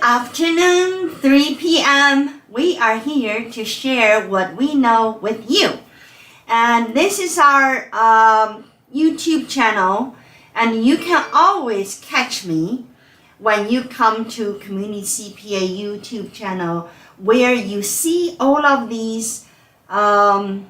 afternoon, 3 p.m. We are here to share what we know with you. And this is our YouTube channel. And you can always catch me when you come to Community CPA YouTube channel, where you see all of these, icons.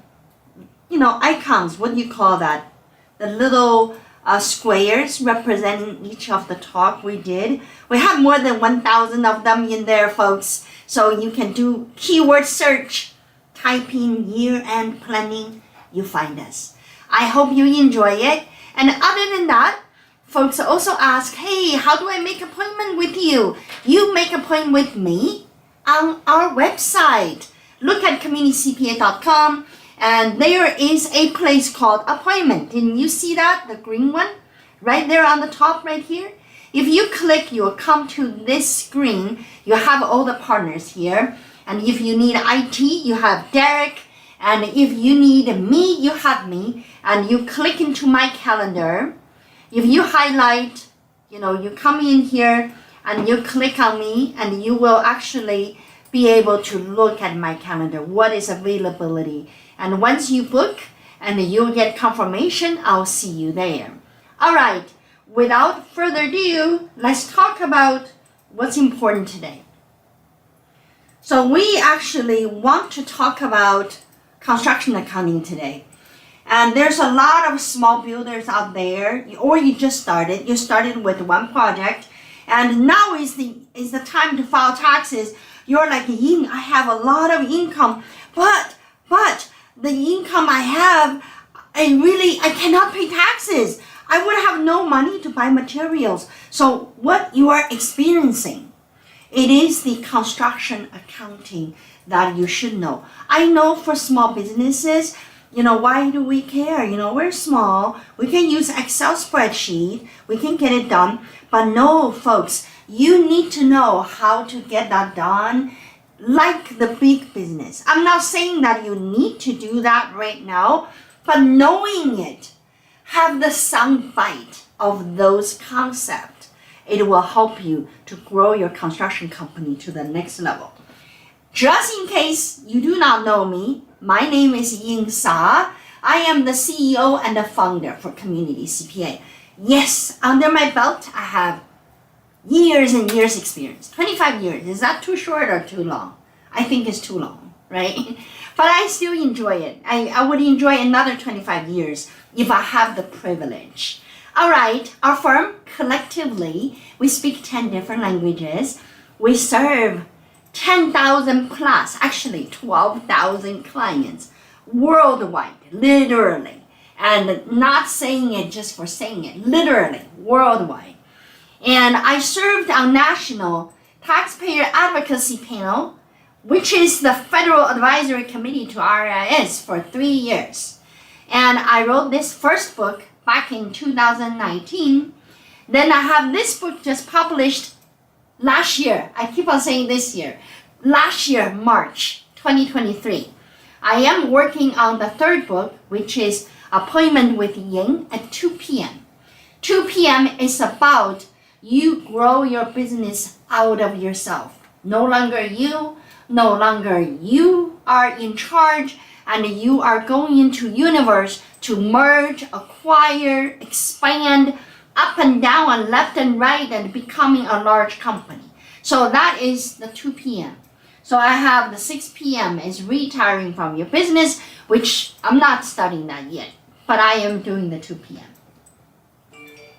What do you call that? The little squares representing each of the talk we did. We have more than 1,000 of them in there, folks. So you can do keyword search, type in year-end planning, you find us. I hope you enjoy it. And other than that, folks also ask, hey, how do I make an appointment with you? You make an appointment with me on our website. Look at communitycpa.com. And there is a place called appointment. Didn't you see that? The green one? Right there on the top right here. If you click, you will come to this screen. You have all the partners here. And if you need IT, you have Derek. And if you need me, you have me. And you click into my calendar. If you highlight, you come in here and you click on me, and you will actually be able to look at my calendar. What is availability? And once you book and you'll get confirmation, I'll see you there. All right, without further ado, let's talk about what's important today. So we actually want to talk about construction accounting today. And there's a lot of small builders out there, or you just started. You started with one project, and now is the time to file taxes. You're like, Ying, I have a lot of income, but the income I have, I cannot pay taxes. I would have no money to buy materials. So what you are experiencing, it is the construction accounting that you should know. I know for small businesses, why do we care? We're small. We can use Excel spreadsheet. We can get it done. But no, folks, you need to know how to get that done like the big business. I'm not saying that you need to do that right now, but knowing it, have the sound bite of those concepts. It will help you to grow your construction company to the next level. Just in case you do not know me, my name is Ying Sa. I am the CEO and the founder for Community CPA. Yes, under my belt, I have years and years experience. 25 years. Is that too short or too long? I think it's too long, right? But I still enjoy it. I would enjoy another 25 years if I have the privilege. All right, our firm, collectively, we speak 10 different languages. We serve 10,000 plus, actually 12,000 clients worldwide, literally. And not saying it just for saying it, literally, worldwide. And I served on National Taxpayer Advocacy Panel, which is the Federal Advisory Committee to RIS, for 3 years. And I wrote this first book back in 2019. Then I have this book just published last year. I keep on saying this year. Last year, March 2023. I am working on the third book, which is Appointment with Ying at 2 p.m. 2 p.m. is about you grow your business out of yourself. No longer you are in charge, and you are going into universe to merge, acquire, expand, up and down and left and right, and becoming a large company. So that is the 2 p.m. So I have the 6 p.m. is retiring from your business, which I'm not studying that yet, but I am doing the 2 p.m.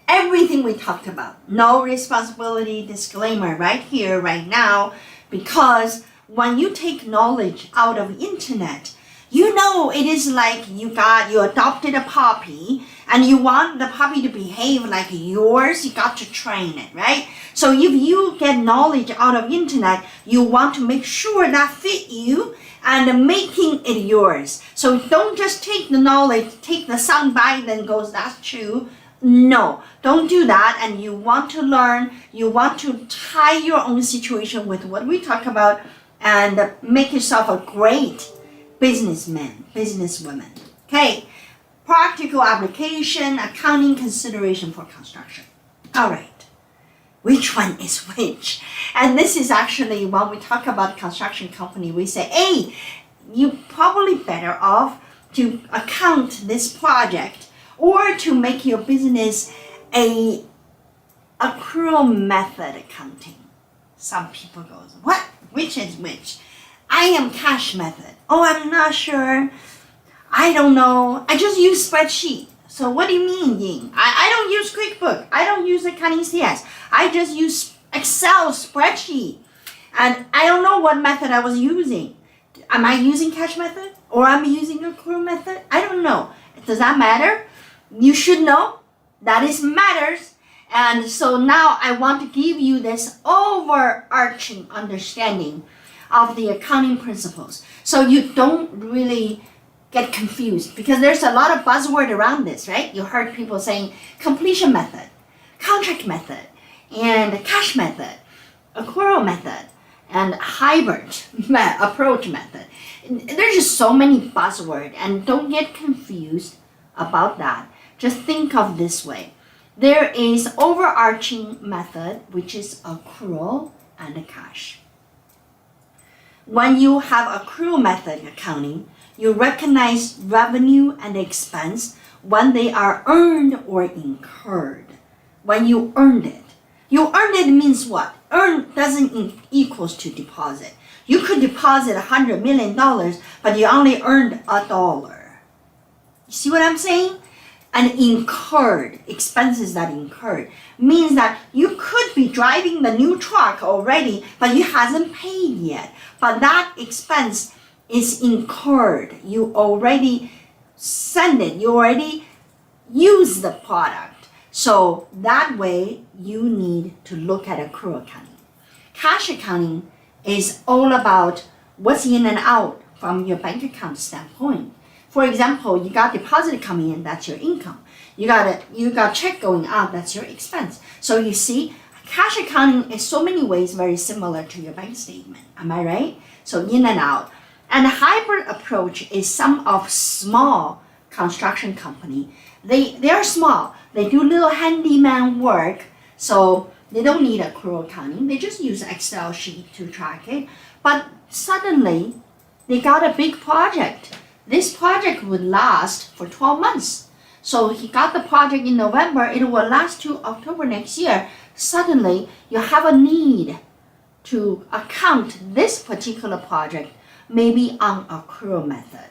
Everything we talked about, no responsibility disclaimer right here, right now, because when you take knowledge out of internet, it is like you adopted a puppy and you want the puppy to behave like yours, you got to train it, right? So if you get knowledge out of internet, you want to make sure that fit you and making it yours. So don't just take the knowledge, take the soundbite and goes, that's true. No, don't do that. And you want to learn, you want to tie your own situation with what we talk about and make yourself a great businessman, businesswoman. Okay, practical application, accounting consideration for construction. All right, which one is which. And this is actually when we talk about construction company, we say, hey, you probably better off to account this project or to make your business a accrual method accounting. Some people go, what? Which is which? I am cash method. Oh, I'm not sure. I don't know. I just use spreadsheet. So what do you mean, Ying? I don't use QuickBook. I don't use accounting CS. I just use Excel spreadsheet. And I don't know what method I was using. Am I using cash method or am I using accrual method? I don't know. Does that matter? You should know. That is matters. And so now I want to give you this overarching understanding of the accounting principles, so you don't really get confused, because there's a lot of buzzword around this, right? You heard people saying completion method, contract method, and cash method, accrual method, and hybrid approach method. There's just so many buzzwords, and don't get confused about that. Just think of this way. There is overarching method, which is accrual and cash. When you have accrual method accounting, you recognize revenue and expense when they are earned or incurred. When you earned it. You earned it means what? Earn doesn't equals to deposit. You could deposit $100 million, but you only earned $1. You see what I'm saying? And incurred, expenses that incurred, means that you could be driving the new truck already, but you hasn't paid yet. But that expense is incurred. You already send it. You already use the product. So that way, you need to look at accrual accounting. Cash accounting is all about what's in and out from your bank account standpoint. For example, you got deposit coming in, that's your income. You got check going out, that's your expense. So you see, cash accounting is so many ways very similar to your bank statement. Am I right? So in and out. And the hybrid approach is some of small construction company. They are small. They do little handyman work, so they don't need accrual accounting. They just use Excel sheet to track it. But suddenly, they got a big project. This project would last for 12 months. So he got the project in November, it will last to October next year. Suddenly, you have a need to account this particular project maybe on accrual method.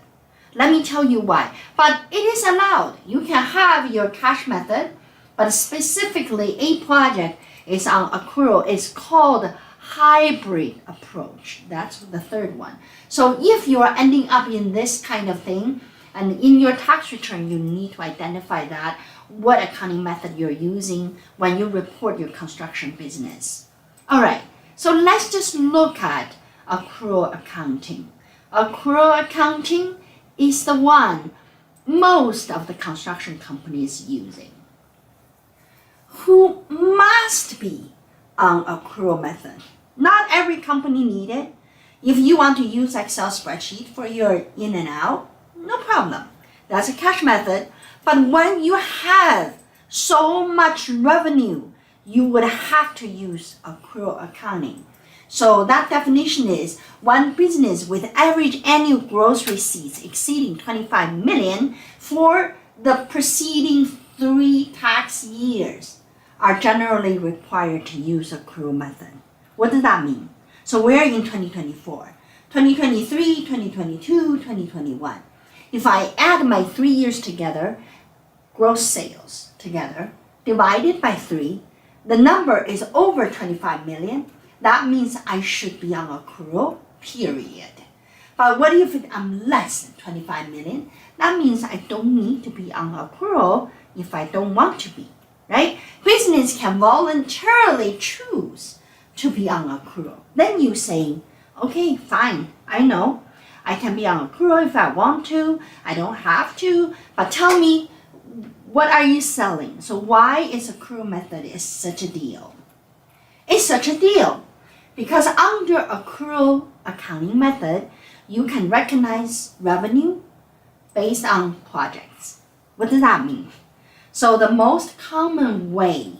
Let me tell you why. But it is allowed. You can have your cash method, but specifically a project is on accrual. It's called hybrid approach. That's the third one. So if you are ending up in this kind of thing, and in your tax return, you need to identify that, what accounting method you're using when you report your construction business. All right, so let's just look at accrual accounting. Accrual accounting is the one most of the construction companies using, who must be on accrual method. Not every company need it. If you want to use Excel spreadsheet for your in and out, no problem. That's a cash method. But when you have so much revenue, you would have to use accrual accounting. So that definition is one business with average annual gross receipts exceeding 25 million for the preceding 3 tax years are generally required to use accrual method. What does that mean? So we're in 2024, 2023, 2022, 2021. If I add my 3 years together, gross sales together, divided by 3, the number is over 25 million. That means I should be on accrual, period. But what if I'm less than 25 million? That means I don't need to be on accrual if I don't want to be, right? Business can voluntarily choose to be on accrual. Then you say, okay, fine, I know. I can be on accrual if I want to. I don't have to. But tell me, what are you selling? So why is accrual method is such a deal? It's such a deal because under accrual accounting method, you can recognize revenue based on projects. What does that mean? So the most common way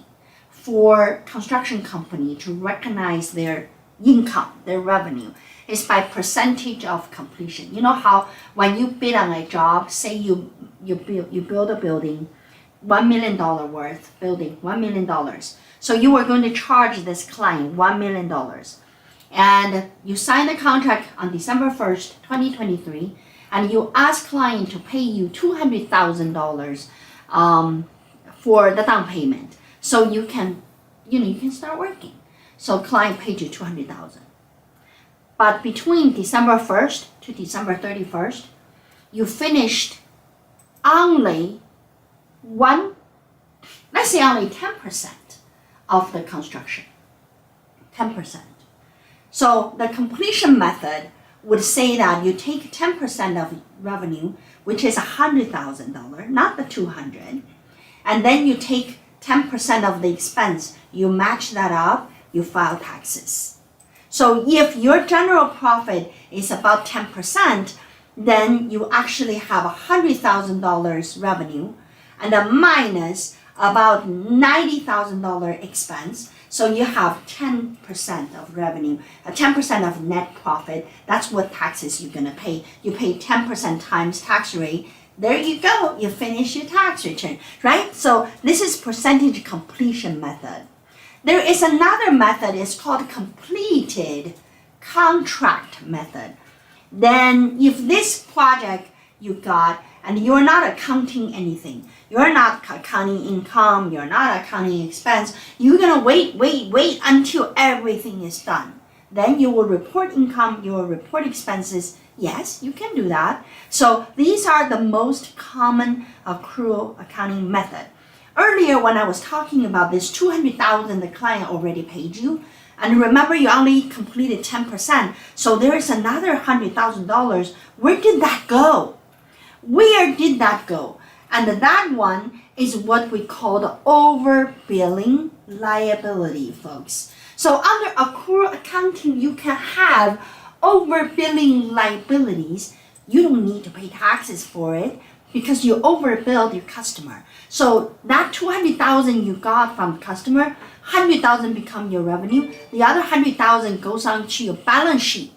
for construction company to recognize their income, their revenue, is by percentage of completion. You know how when you bid on a job, say you build a building, $1 million worth building, $1 million. So you are going to charge this client $1 million. And you sign the contract on December 1st, 2023, and you ask client to pay you $200,000 for the down payment. So you can start working. So client paid you $200,000. But between December 1st to December 31st, you finished only let's say only 10% of the construction. 10%. So the completion method would say that you take 10% of revenue, which is $100,000, not the 200, and then you take 10% of the expense, you match that up, you file taxes. So if your general profit is about 10%, then you actually have $100,000 revenue and a minus about $90,000 expense. So you have 10% of revenue, 10% of net profit. That's what taxes you're gonna pay. You pay 10% times tax rate. There you go, you finish your tax return, right? So this is percentage completion method. There is another method, it's called completed contract method. Then if this project you got, and you're not accounting anything, you're not accounting income, you're not accounting expense, you're gonna wait until everything is done. Then you will report income, you will report expenses. Yes, you can do that. So these are the most common accrual accounting method. Earlier when I was talking about this $200,000 the client already paid you, and remember you only completed 10%, so there is another $100,000. Where did that go? Where did that go? And that one is what we call the overbilling liability, folks. So under accrual accounting, you can have overbilling liabilities. You don't need to pay taxes for it because you overbilled your customer. So that $200,000 you got from customer, $100,000 become your revenue. The other $100,000 goes on to your balance sheet,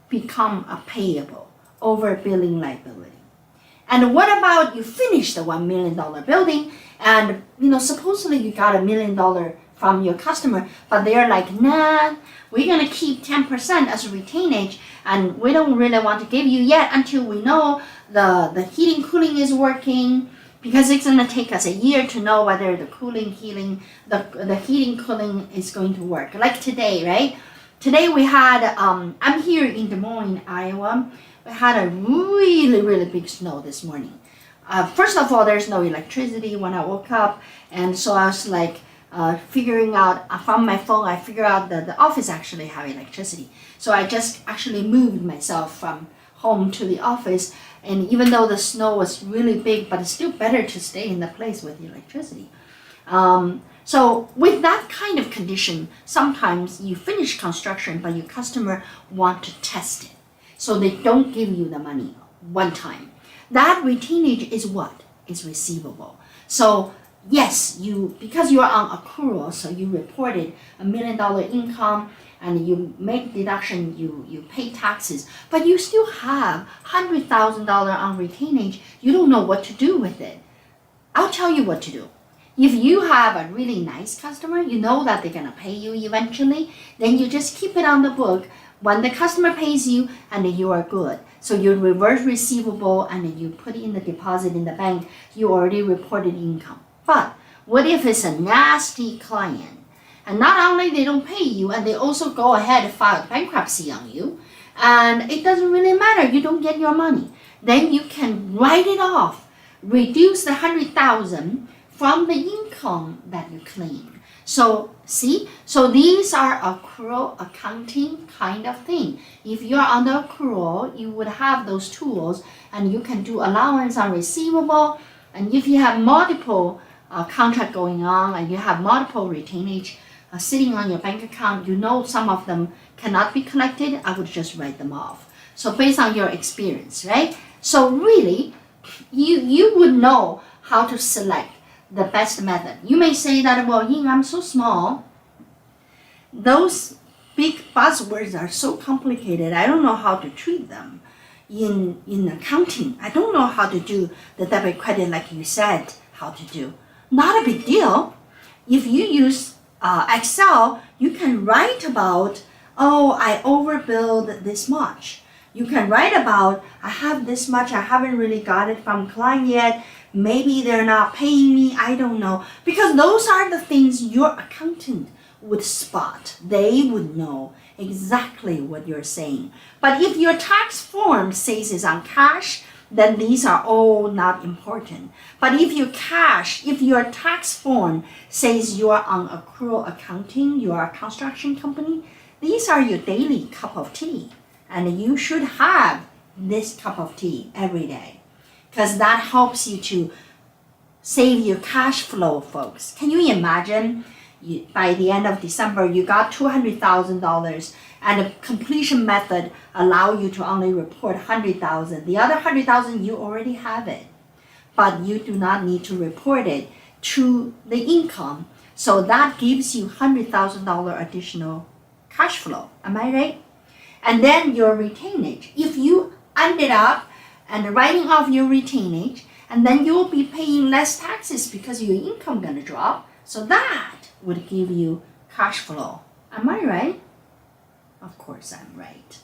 become a payable overbilling liability. And what about you finish the $1 million building and supposedly you got $1 million from your customer, but they're like, nah, we're gonna keep 10% as a retainage and we don't really want to give you yet until we know the heating cooling is working, because it's gonna take us a year to know whether the the heating cooling is going to work. Like today, right? Today we had, I'm here in Des Moines, Iowa. We had a really big snow this morning. First of all, there's no electricity when I woke up, and so I was like figuring out from my phone. I figured out that the office actually have electricity, so I just actually moved myself from home to the office. And even though the snow was really big, but it's still better to stay in the place with electricity. So with that kind of condition, sometimes you finish construction, but your customer want to test it. So they don't give you the money one time. That retainage is what? Is receivable. So yes, because you are on accrual, so you reported $1 million income and you make deduction, you pay taxes, but you still have $100,000 on retainage. You don't know what to do with it. I'll tell you what to do. If you have a really nice customer, you know that they're gonna pay you eventually, then you just keep it on the book. When the customer pays you, and you are good. So you reverse receivable and you put in the deposit in the bank, you already reported income. But what if it's a nasty client? And not only they don't pay you, and they also go ahead and file bankruptcy on you, and it doesn't really matter, you don't get your money. Then you can write it off, reduce the $100,000 from the income that you claim. So see, so these are accrual accounting kind of thing. If you're under accrual, you would have those tools and you can do allowance on receivable. And if you have multiple contract going on and you have multiple retainage sitting on your bank account, you know some of them cannot be collected, I would just write them off. So based on your experience, right? So really, you would know how to select the best method. You may say that, well, Ying, I'm so small. Those big buzzwords are so complicated. I don't know how to treat them in accounting. I don't know how to do the debit credit like you said how to do. Not a big deal. If you use Excel, you can write about, oh, I overbilled this much. You can write about, I have this much, I haven't really got it from client yet. Maybe they're not paying me, I don't know. Because those are the things your accountant would spot. They would know exactly what you're saying. But if your tax form says it's on cash, then these are all not important. But if your tax form says you're on accrual accounting, you're a construction company, these are your daily cup of tea. And you should have this cup of tea every day, because that helps you to save your cash flow, folks. Can you imagine by the end of December, you got $200,000 and the completion method allow you to only report $100,000. The other $100,000, you already have it, but you do not need to report it to the income. So that gives you $100,000 additional cash flow. Am I right? And then your retainage. If you ended up and writing off your retainage, and then you'll be paying less taxes because your income gonna drop. So that would give you cash flow. Am I right? Of course I'm right.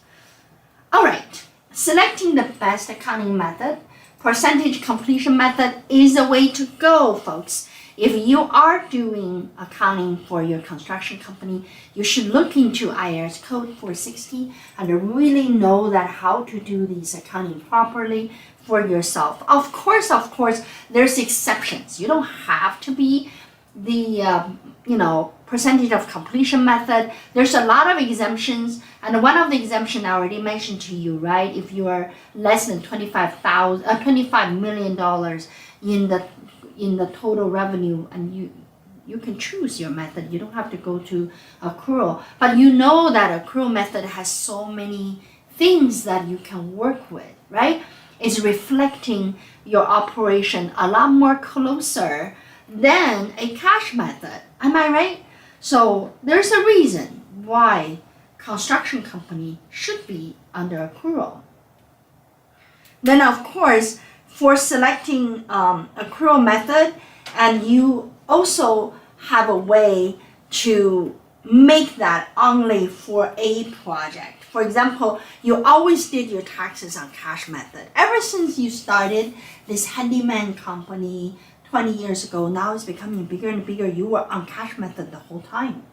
All right, selecting the best accounting method, percentage completion method is the way to go, folks. If you are doing accounting for your construction company, you should look into IRS Code 460 and really know that how to do these accounting properly for yourself. Of course, there's exceptions. You don't have to be the percentage of completion method. There's a lot of exemptions, and one of the exemptions I already mentioned to you, right? If you are less than $25 million in the total revenue, and you can choose your method. You don't have to go to accrual, but you know that accrual method has so many things that you can work with, right? It's reflecting your operation a lot more closer than a cash method. Am I right? So there's a reason why construction company should be under accrual. Then of course, for selecting accrual method, and you also have a way to make that only for a project. For example, you always did your taxes on cash method. Ever since you started this handyman company 20 years ago, now it's becoming bigger and bigger. You were on cash method the whole time.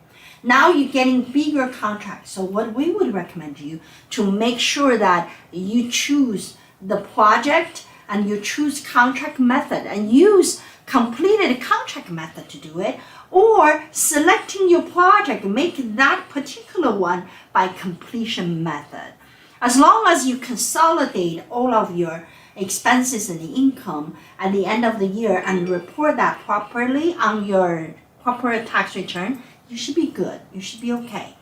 Now you're getting bigger contracts. So what we would recommend you to make sure that you choose the project and you choose contract method and use completed contract method to do it, or selecting your project, make that particular one by completion method. As long as you consolidate all of your expenses and income at the end of the year and report that properly on your corporate tax return, you should be good. You should be okay.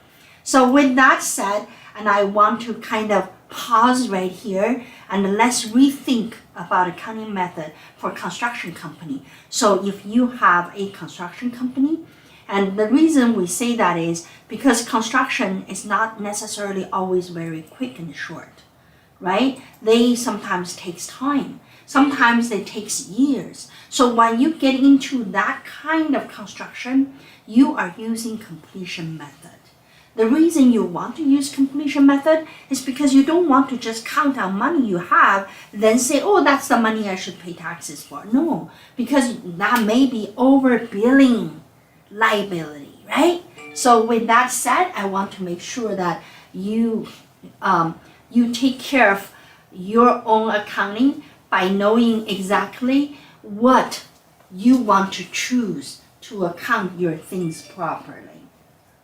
So with that said, and I want to kind of pause right here and let's rethink about accounting method for construction company. So if you have a construction company, and the reason we say that is because construction is not necessarily always very quick and short, right? They sometimes takes time. Sometimes they takes years. So when you get into that kind of construction, you are using completion method. The reason you want to use completion method is because you don't want to just count on money you have, then say, oh, that's the money I should pay taxes for. No, because that may be overbilling liability, right? So with that said, I want to make sure that you take care of your own accounting by knowing exactly what you want to choose to account your things properly.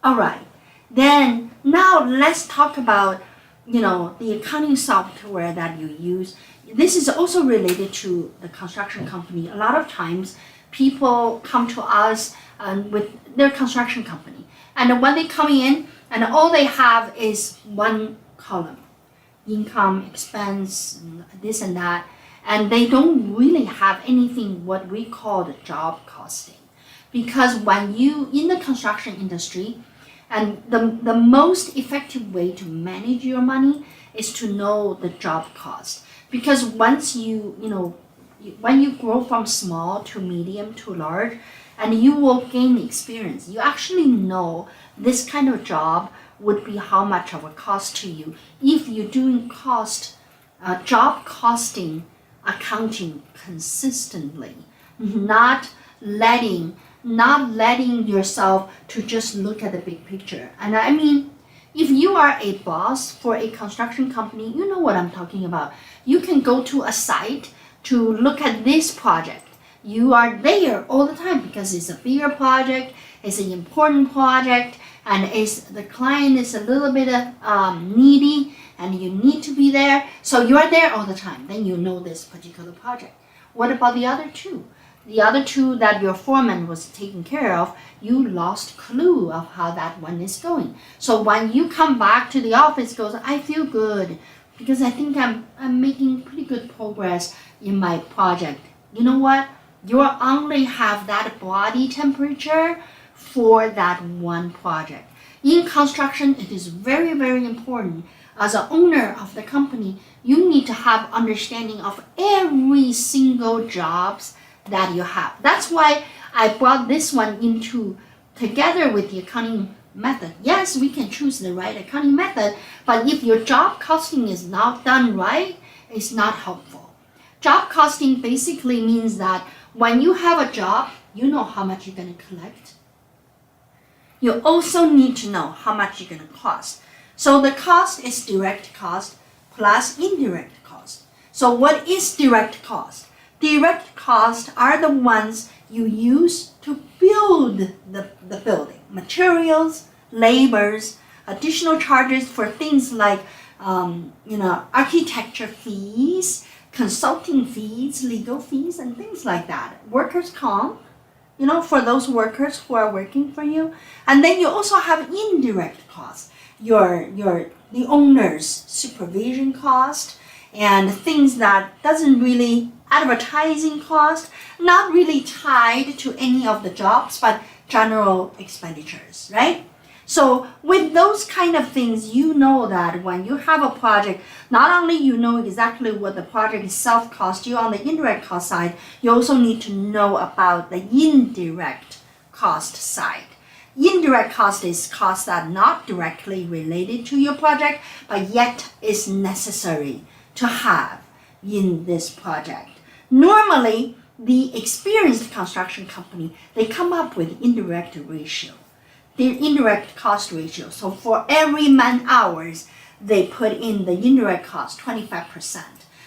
All right. Then now let's talk about, the accounting software that you use. This is also related to the construction company. A lot of times people come to us with their construction company. And when they come in and all they have is one column, income, expense, this and that. and they don't really have anything what we call the job costing. Because when you, in the construction industry, and the most effective way to manage your money is to know the job cost. Because once when you grow from small to medium to large, and you will gain experience, you actually know this kind of job would be how much of a cost to you if you're doing job costing accounting consistently, not letting yourself to just look at the big picture. And I mean, if you are a boss for a construction company, you know what I'm talking about. You can go to a site to look at this project. You are there all the time because it's a bigger project, it's an important project, and the client is a little bit needy, and you need to be there. So you are there all the time. Then you know this particular project. What about the other two? The other two that your foreman was taking care of, you lost clue of how that one is going. So when you come back to the office, goes, I feel good because I think I'm making pretty good progress in my project. You know what? You only have that body temperature for that one project. In construction, it is very, very important. As an owner of the company, you need to have understanding of every single jobs that you have. That's why I brought this one into together with the accounting method. Yes, we can choose the right accounting method, but if your job costing is not done right, it's not helpful. Job costing basically means that when you have a job, you know how much you're going to collect. You also need to know how much you're going to cost. So the cost is direct cost plus indirect cost. So what is direct cost? Direct costs are the ones you use to build the building. Materials, labors, additional charges for things like architecture fees, consulting fees, legal fees, and things like that. Workers' comp, for those workers who are working for you. And then you also have indirect costs, the owner's supervision cost, and things that doesn't really, advertising cost, not really tied to any of the jobs, but general expenditures, right? So with those kind of things, you know that when you have a project, not only you know exactly what the project itself costs you on the indirect cost side, you also need to know about the indirect cost side. Indirect cost is cost that are not directly related to your project, but yet is necessary to have in this project. Normally, the experienced construction company, they come up with indirect ratio, their indirect cost ratio. So for every man hours, they put in the indirect cost 25%.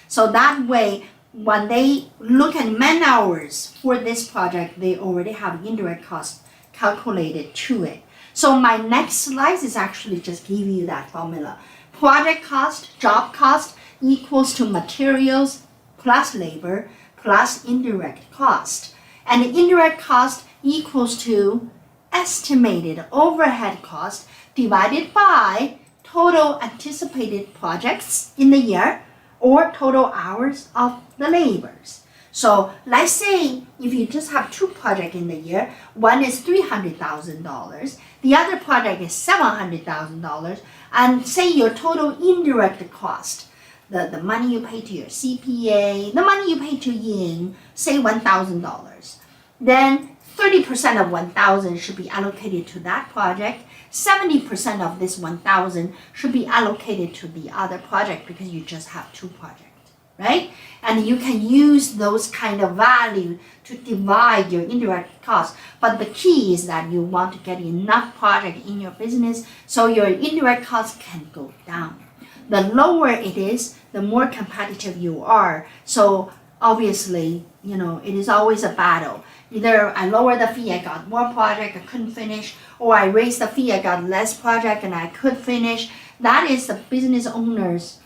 So that way, when they look at man hours for this project, they already have indirect cost calculated to it. So my next slide is actually just give you that formula. Project cost, job cost equals to materials plus labor plus indirect cost. And the indirect cost equals to estimated overhead cost divided by total anticipated projects in the year or total hours of the labors. So let's say if you just have two projects in the year, one is $300,000, the other project is $700,000, and say your total indirect cost, the money you pay to your CPA, the money you pay to Ying, say $1,000. Then 30% of 1,000 should be allocated to that project. 70% of this 1,000 should be allocated to the other project because you just have two projects, right? And you can use those kind of value to divide your indirect costs. But the key is that you want to get enough project in your business so your indirect costs can go down. The lower it is, the more competitive you are. So obviously, it is always a battle. Either I lower the fee, I got more project, I couldn't finish, or I raise the fee, I got less project and I could finish. That is the business owner's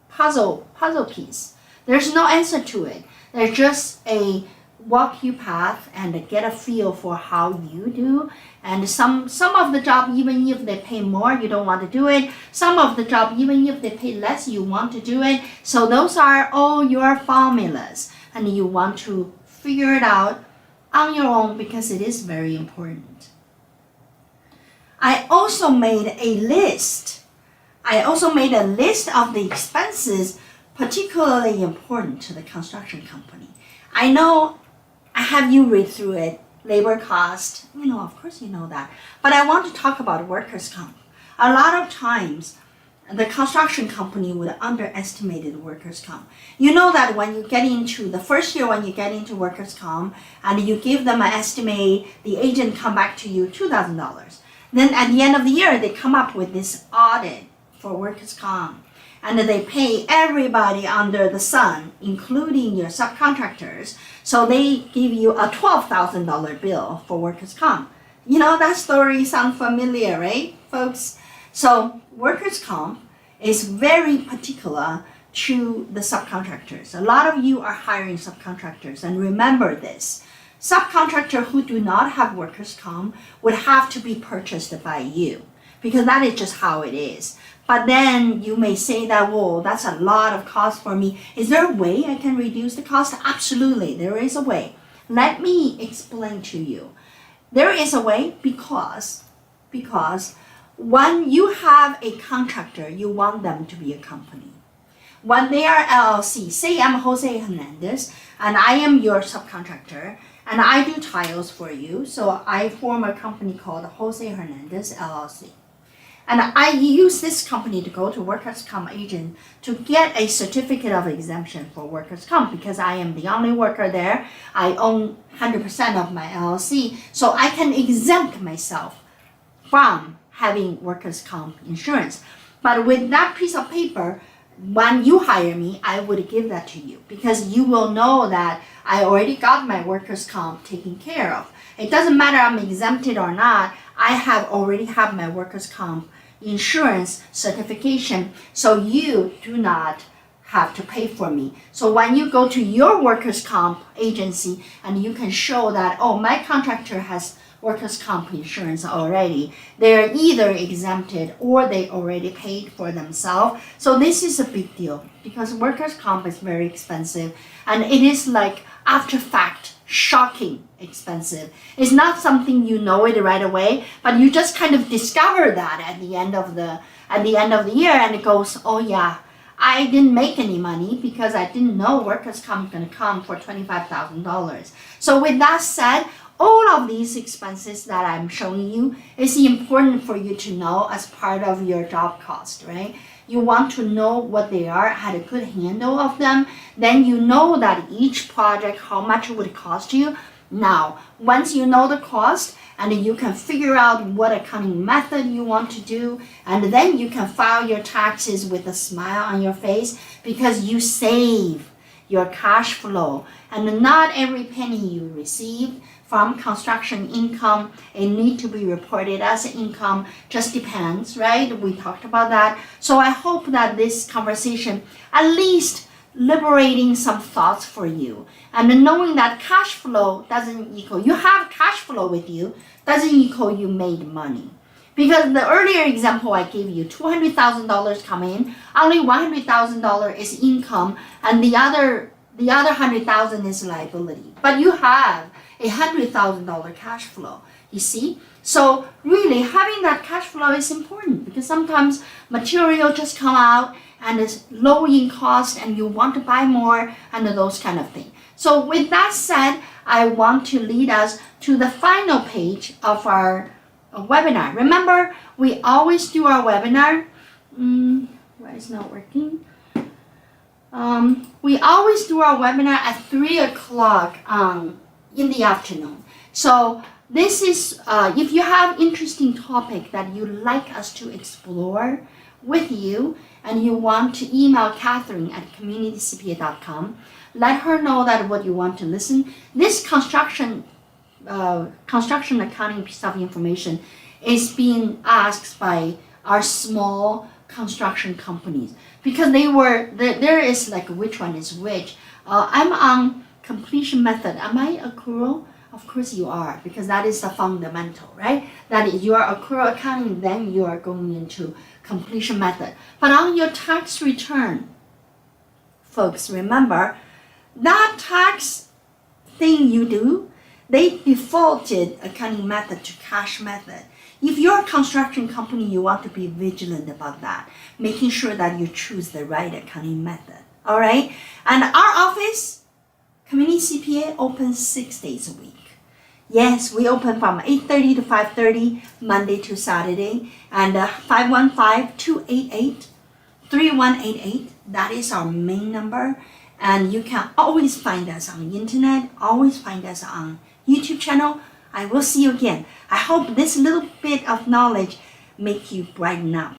puzzle piece. There's no answer to it. There's just a walk you path and get a feel for how you do. And some of the job, even if they pay more, you don't want to do it. Some of the job, even if they pay less, you want to do it. So those are all your formulas, and you want to figure it out on your own because it is very important. I also made a list. Of the expenses particularly important to the construction company. I know I have you read through it, labor cost, of course you know that. But I want to talk about workers' comp. A lot of times, the construction company would underestimate the workers' comp. You know that when you get into the first year, when you get into workers' comp and you give them an estimate, the agent come back to you $2,000. Then at the end of the year, they come up with this audit for workers' comp. And they pay everybody under the sun, including your subcontractors. So they give you a $12,000 bill for workers' comp. That story sounds familiar, right, folks? So workers' comp is very particular to the subcontractors. A lot of you are hiring subcontractors, and remember this. Subcontractors who do not have workers' comp would have to be purchased by you, because that is just how it is. But then you may say that, well, that's a lot of cost for me. Is there a way I can reduce the cost? Absolutely, there is a way. Let me explain to you. There is a way because when you have a contractor, you want them to be a company. When they are LLC, say I'm Jose Hernandez, and I am your subcontractor, and I do tiles for you, so I form a company called Jose Hernandez LLC. And I use this company to go to workers' comp agent to get a certificate of exemption for workers' comp because I am the only worker there. I own 100% of my LLC, so I can exempt myself from having workers' comp insurance. But with that piece of paper, when you hire me, I would give that to you because you will know that I already got my workers' comp taken care of. It doesn't matter I'm exempted or not, I already have my workers' comp insurance certification, so you do not have to pay for me. So when you go to your workers' comp agency and you can show that, oh, my contractor has workers' comp insurance already, they're either exempted or they already paid for themselves. So this is a big deal because workers' comp is very expensive, and it is like after fact shocking expensive. It's not something you know it right away, but you just kind of discover that at the end of the year, and it goes, oh yeah, I didn't make any money because I didn't know workers' comp is going to come for $25,000. So with that said, all of these expenses that I'm showing you is important for you to know as part of your job cost, right? You want to know what they are, had a good handle of them. Then you know that each project, how much it would cost you. Now, once you know the cost and you can figure out what accounting method you want to do, and then you can file your taxes with a smile on your face because you save your cash flow. And not every penny you receive from construction income, it need to be reported as income, just depends, right? We talked about that. So I hope that this conversation at least liberating some thoughts for you. And knowing that cash flow doesn't equal, you have cash flow with you, doesn't equal you made money. Because the earlier example I gave you, $200,000 come in, only $100,000 is income, and the other $100,000 is liability. But you have a $100,000 cash flow, you see? So really having that cash flow is important because sometimes material just come out and it's low in cost and you want to buy more and those kind of things. So with that said, I want to lead us to the final page of our webinar. Remember, we always do our webinar. Why is not working? We always do our webinar at 3 o'clock in the afternoon. So this is, if you have interesting topic that you like us to explore with you and you want to email Catherine at communitycpa.com, let her know that what you want to listen. This construction accounting piece of information is being asked by our small construction companies because there is like which one is which. I'm on completion method. Am I accrual? Of course you are, because that is the fundamental, right? That is your accrual accounting, then you are going into completion method. But on your tax return, folks, remember that tax thing you do, they defaulted accounting method to cash method. If you're a construction company, you want to be vigilant about that, making sure that you choose the right accounting method. All right? And our office, Community CPA, opens 6 days a week. Yes, we open from 8:30 to 5:30, Monday to Saturday, and 515-288-3188. That is our main number, and you can always find us on the internet, always find us on YouTube channel. I will see you again. I hope this little bit of knowledge make you brighten up